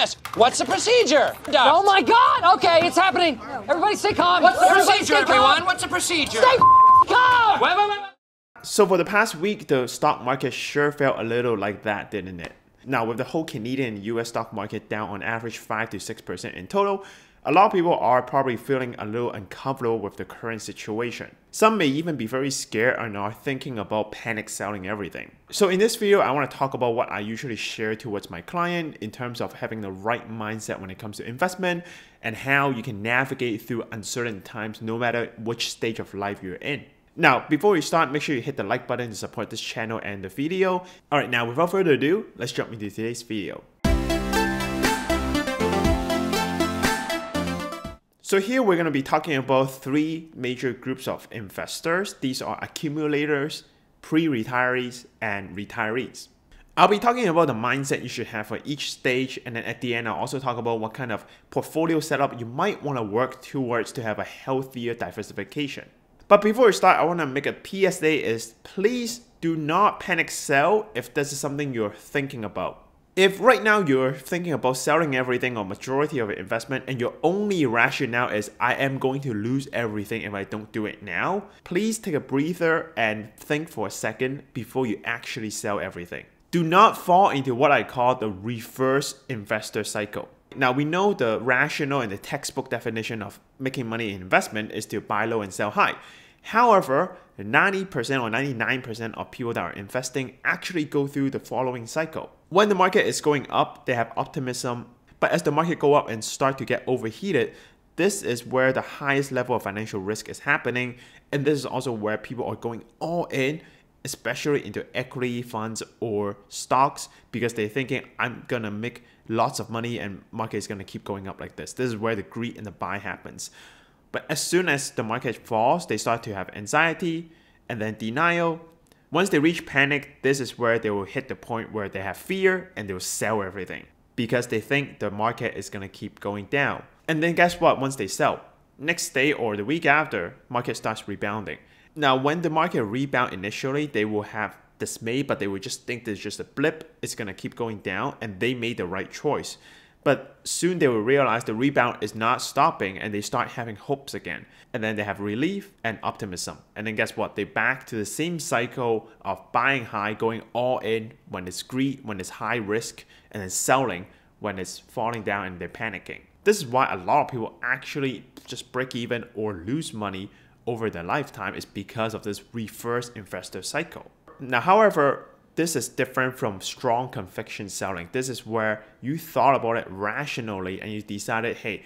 this. What's the procedure? Oh my God! Okay, it's happening. Everybody stay calm. What's the Everybody procedure, stay calm. everyone? What's the procedure? Stay calm! Wait. So for the past week, the stock market sure felt a little like that, didn't it? Now, with the whole Canadian and US stock market down on average 5 to 6% in total, a lot of people are probably feeling a little uncomfortable with the current situation. Some may even be very scared and are thinking about panic selling everything. So in this video, I want to talk about what I usually share towards my client in terms of having the right mindset when it comes to investment and how you can navigate through uncertain times no matter which stage of life you're in. Now, before we start, make sure you hit the like button to support this channel and the video. Alright, now without further ado, let's jump into today's video. So here we're going to be talking about three major groups of investors. These are accumulators, pre-retirees, and retirees. I'll be talking about the mindset you should have for each stage, and then at the end I'll also talk about what kind of portfolio setup you might want to work towards to have a healthier diversification. But before we start, I want to make a PSA is please do not panic sell if this is something you're thinking about. If right now you're thinking about selling everything or majority of your investment and your only rationale is I am going to lose everything if I don't do it now, please take a breather and think for a second before you actually sell everything. Do not fall into what I call the reverse investor cycle. Now we know the rationale and the textbook definition of making money in investment is to buy low and sell high. However, 90% or 99% of people that are investing actually go through the following cycle. When the market is going up, they have optimism, but as the market go up and start to get overheated, this is where the highest level of financial risk is happening, and this is also where people are going all in, especially into equity funds or stocks, because they're thinking I'm gonna make lots of money and market is gonna keep going up like this. This is where the greed and the buy happens. But as soon as the market falls, they start to have anxiety and then denial. Once they reach panic, this is where they will hit the point where they have fear and they will sell everything because they think the market is gonna keep going down. And then guess what? Once they sell, next day or the week after, market starts rebounding. Now, when the market rebound initially, they will have dismay, but they will just think there's just a blip. It's going to keep going down and they made the right choice. But soon they will realize the rebound is not stopping and they start having hopes again. And then they have relief and optimism. And then guess what? They back to the same cycle of buying high, going all in when it's greed, when it's high risk, and then selling when it's falling down and they're panicking. This is why a lot of people actually just break even or lose money over their lifetime is because of this reverse investor cycle. Now, however, this is different from strong conviction selling. This is where you thought about it rationally and you decided, hey,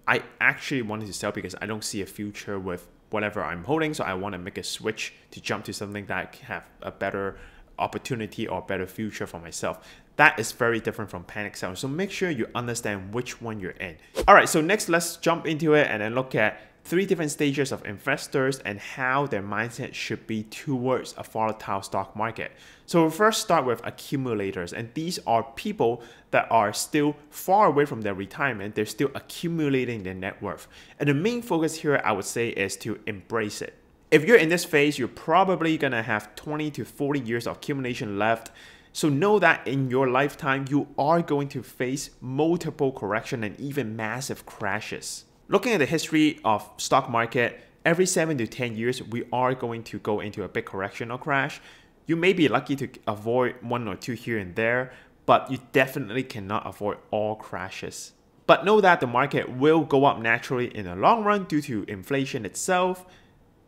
I actually wanted to sell because I don't see a future with whatever I'm holding. So I want to make a switch to jump to something that have a better opportunity or better future for myself. That is very different from panic selling. So make sure you understand which one you're in. All right, so next let's jump into it and then look at three different stages of investors and how their mindset should be towards a volatile stock market. So we'll first start with accumulators, and these are people that are still far away from their retirement. They're still accumulating their net worth. And the main focus here, I would say, is to embrace it. If you're in this phase, you're probably gonna have 20 to 40 years of accumulation left. So know that in your lifetime, you are going to face multiple corrections and even massive crashes. Looking at the history of stock market, every 7 to 10 years, we are going to go into a big correction or crash. You may be lucky to avoid one or two here and there, but you definitely cannot avoid all crashes. But know that the market will go up naturally in the long run due to inflation itself.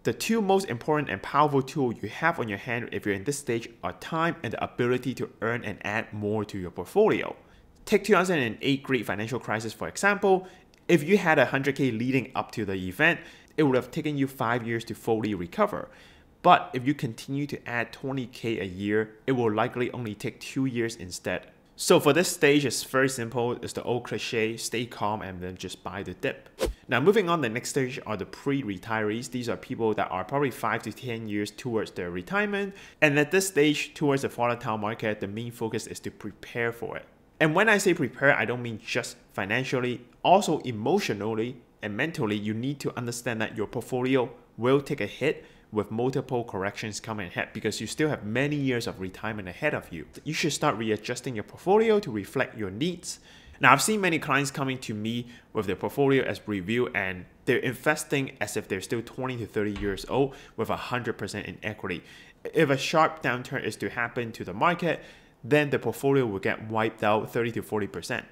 The two most important and powerful tools you have on your hand if you're in this stage are time and the ability to earn and add more to your portfolio. Take 2008 Great Financial Crisis for example. If you had 100K leading up to the event, it would have taken you 5 years to fully recover. But if you continue to add 20K a year, it will likely only take 2 years instead. So for this stage, it's very simple. It's the old cliche, stay calm and then just buy the dip. Now moving on, the next stage are the pre-retirees. These are people that are probably 5 to 10 years towards their retirement. And at this stage, towards the volatile market, the main focus is to prepare for it. And when I say prepare, I don't mean just financially, also emotionally and mentally. You need to understand that your portfolio will take a hit with multiple corrections coming ahead because you still have many years of retirement ahead of you. You should start readjusting your portfolio to reflect your needs. Now, I've seen many clients coming to me with their portfolio as review, and they're investing as if they're still 20 to 30 years old with 100% in equity. If a sharp downturn is to happen to the market, then the portfolio will get wiped out 30 to 40%.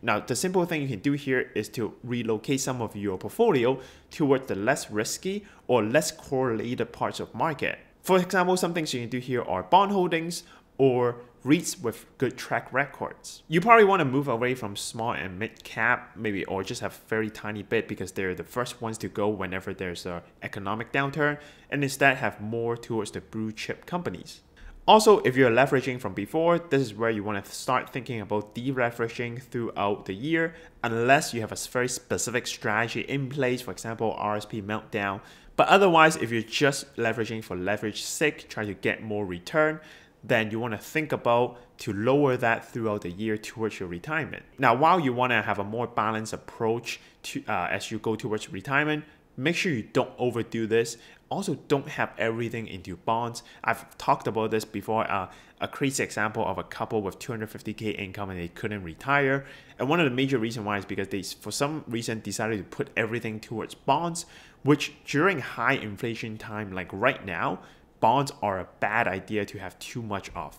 Now, the simple thing you can do here is to relocate some of your portfolio towards the less risky or less correlated parts of market. For example, some things you can do here are bond holdings or REITs with good track records. You probably want to move away from small and mid cap, maybe, or just have very tiny bit because they're the first ones to go whenever there's an economic downturn, and instead have more towards the blue chip companies. Also, if you're leveraging from before, this is where you want to start thinking about deleveraging throughout the year, unless you have a very specific strategy in place, for example, RSP meltdown. But otherwise, if you're just leveraging for leverage sake, trying to get more return, then you want to think about to lower that throughout the year towards your retirement. Now, while you want to have a more balanced approach to as you go towards retirement, make sure you don't overdo this. Also, don't have everything into bonds. I've talked about this before, a crazy example of a couple with 250K income and they couldn't retire. And one of the major reasons why is because they, for some reason, decided to put everything towards bonds, which during high inflation time like right now, bonds are a bad idea to have too much of.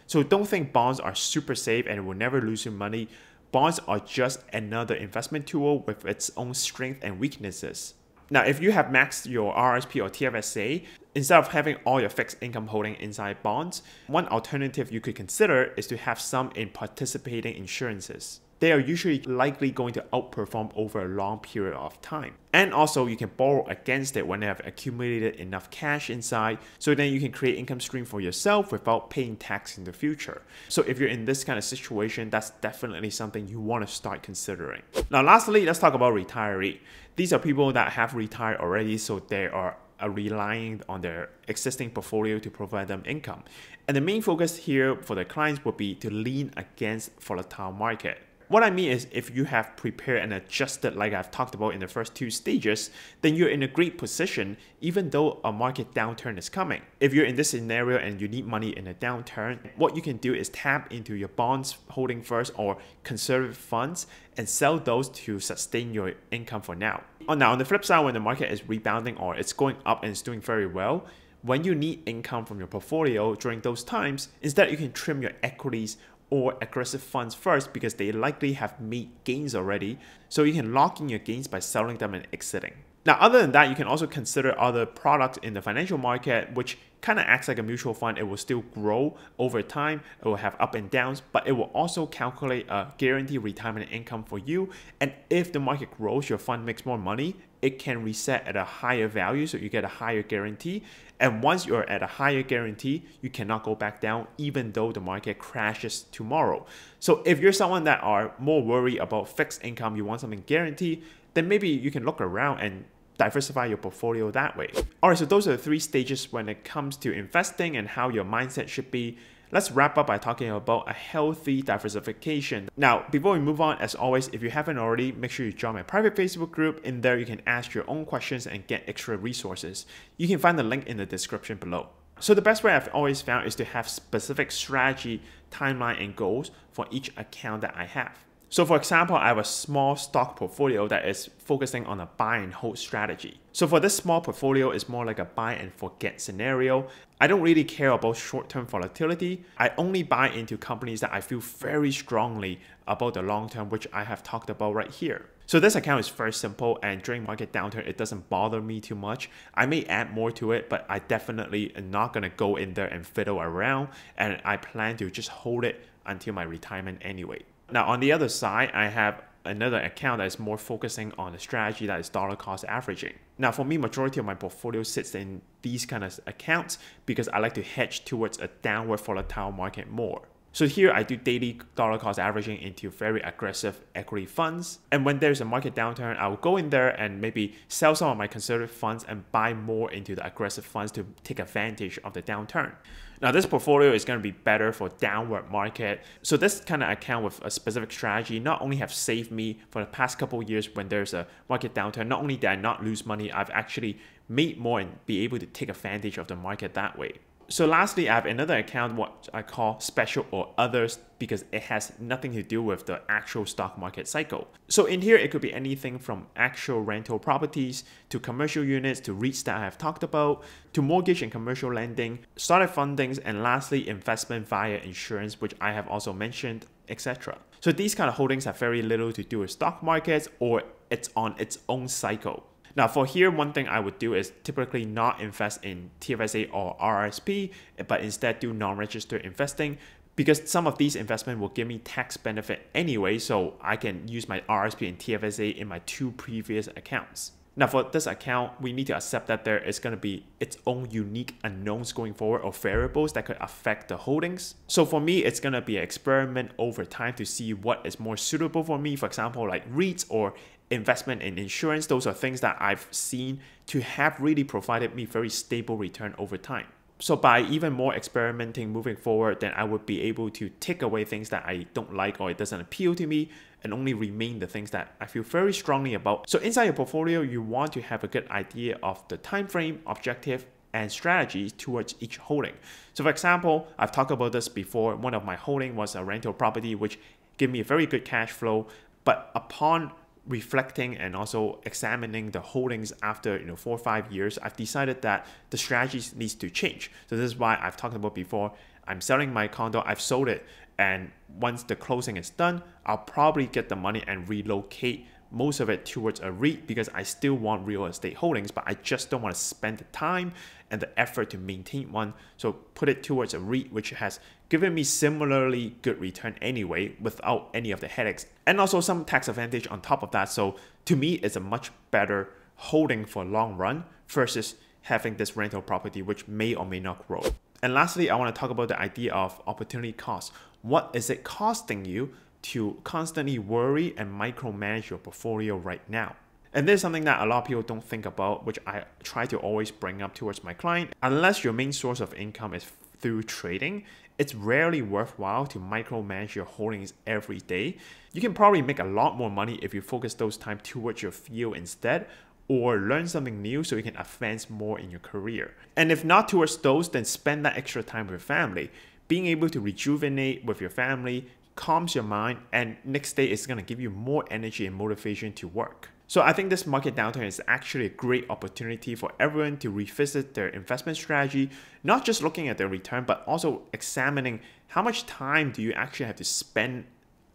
So don't think bonds are super safe and will never lose you money. Bonds are just another investment tool with its own strengths and weaknesses. Now, if you have maxed your RSP or TFSA, instead of having all your fixed income holding inside bonds, one alternative you could consider is to have some in participating insurances. They are usually likely going to outperform over a long period of time. And also, you can borrow against it when they have accumulated enough cash inside, so then you can create income stream for yourself without paying tax in the future. So if you're in this kind of situation, that's definitely something you want to start considering. Now, lastly, let's talk about retiree. These are people that have retired already, so they are relying on their existing portfolio to provide them income. And the main focus here for the clients would be to lean against volatile market. What I mean is, if you have prepared and adjusted like I've talked about in the first two stages, then you're in a great position even though a market downturn is coming. If you're in this scenario and you need money in a downturn, what you can do is tap into your bonds holding first or conservative funds and sell those to sustain your income for now. Now, on the flip side, when the market is rebounding or it's going up and it's doing very well, when you need income from your portfolio during those times, instead you can trim your equities or aggressive funds first because they likely have made gains already, so you can lock in your gains by selling them and exiting. Now, other than that, you can also consider other products in the financial market, which kind of acts like a mutual fund. It will still grow over time, it will have up and downs, but it will also calculate a guaranteed retirement income for you. And if the market grows, your fund makes more money, it can reset at a higher value, so you get a higher guarantee. And once you're at a higher guarantee, you cannot go back down even though the market crashes tomorrow. So if you're someone that are more worried about fixed income, you want something guaranteed, then maybe you can look around and diversify your portfolio that way. Alright, so those are the three stages when it comes to investing and how your mindset should be. Let's wrap up by talking about a healthy diversification. Now, before we move on, as always, if you haven't already, make sure you join my private Facebook group. In there, you can ask your own questions and get extra resources. You can find the link in the description below. So the best way I've always found is to have specific strategy, timeline, and goals for each account that I have. So for example, I have a small stock portfolio that is focusing on a buy and hold strategy. So for this small portfolio, it's more like a buy and forget scenario. I don't really care about short-term volatility. I only buy into companies that I feel very strongly about the long term, which I have talked about right here. So this account is very simple, and during market downturn, it doesn't bother me too much. I may add more to it, but I definitely am not gonna go in there and fiddle around, and I plan to just hold it until my retirement anyway. Now, on the other side, I have another account that is more focusing on the strategy that is dollar cost averaging. Now, for me, majority of my portfolio sits in these kind of accounts because I like to hedge towards a downward volatile market more. So here I do daily dollar cost averaging into very aggressive equity funds. And when there's a market downturn, I will go in there and maybe sell some of my conservative funds and buy more into the aggressive funds to take advantage of the downturn. Now, this portfolio is going to be better for downward market. So this kind of account with a specific strategy not only have saved me for the past couple of years when there's a market downturn, not only did I not lose money, I've actually made more and be able to take advantage of the market that way. So lastly, I have another account, what I call special or others, because it has nothing to do with the actual stock market cycle. So in here, it could be anything from actual rental properties to commercial units to REITs that I have talked about, to mortgage and commercial lending, startup fundings, and lastly, investment via insurance, which I have also mentioned, etc. So these kind of holdings have very little to do with stock markets, or it's on its own cycle. Now for here, one thing I would do is typically not invest in TFSA or RRSP, but instead do non-registered investing, because some of these investments will give me tax benefit anyway, so I can use my RRSP and TFSA in my 2 previous accounts. Now for this account, we need to accept that there is going to be its own unique unknowns going forward, or variables that could affect the holdings. So for me, it's going to be an experiment over time to see what is more suitable for me. For example, like REITs or investment in insurance, those are things that I've seen to have really provided me very stable return over time. So by even more experimenting moving forward, then I would be able to take away things that I don't like or it doesn't appeal to me, and only remain the things that I feel very strongly about. So inside your portfolio, you want to have a good idea of the time frame, objective, and strategies towards each holding. So for example, I've talked about this before. One of my holding was a rental property, which gave me a very good cash flow. But upon reflecting and also examining the holdings after 4 or 5 years, I've decided that the strategy needs to change. So this is why I've talked about before. I'm selling my condo, I've sold it, and once the closing is done, I'll probably get the money and relocate most of it towards a REIT, because I still want real estate holdings, but I just don't want to spend the time and the effort to maintain one. So put it towards a REIT, which has given me similarly good return anyway, without any of the headaches, and also some tax advantage on top of that. So to me, it's a much better holding for long run versus having this rental property, which may or may not grow. And lastly, I want to talk about the idea of opportunity cost. What is it costing you to constantly worry and micromanage your portfolio right now? And this is something that a lot of people don't think about, which I try to always bring up towards my client. Unless your main source of income is through trading, it's rarely worthwhile to micromanage your holdings every day. You can probably make a lot more money if you focus those time towards your field instead, or learn something new so you can advance more in your career. And if not towards those, then spend that extra time with your family. Being able to rejuvenate with your family calms your mind, and next day is going to give you more energy and motivation to work. So I think this market downturn is actually a great opportunity for everyone to revisit their investment strategy, not just looking at their return, but also examining how much time do you actually have to spend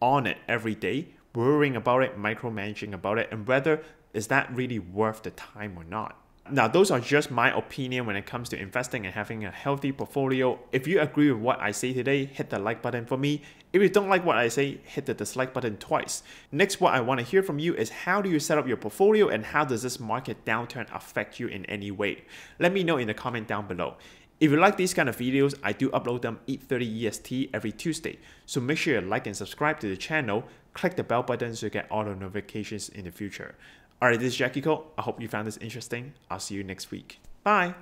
on it every day, worrying about it, micromanaging about it, and whether is that really worth the time or not. Now, those are just my opinion when it comes to investing and having a healthy portfolio. If you agree with what I say today, hit the like button for me. If you don't like what I say, hit the dislike button twice. Next, what I want to hear from you is, how do you set up your portfolio, and how does this market downturn affect you in any way? Let me know in the comment down below. If you like these kind of videos, I do upload them 8:30 EST every Tuesday. So make sure you like and subscribe to the channel. Click the bell button so you get all the notifications in the future. Alright, this is Jackie Ko. I hope you found this interesting. I'll see you next week. Bye!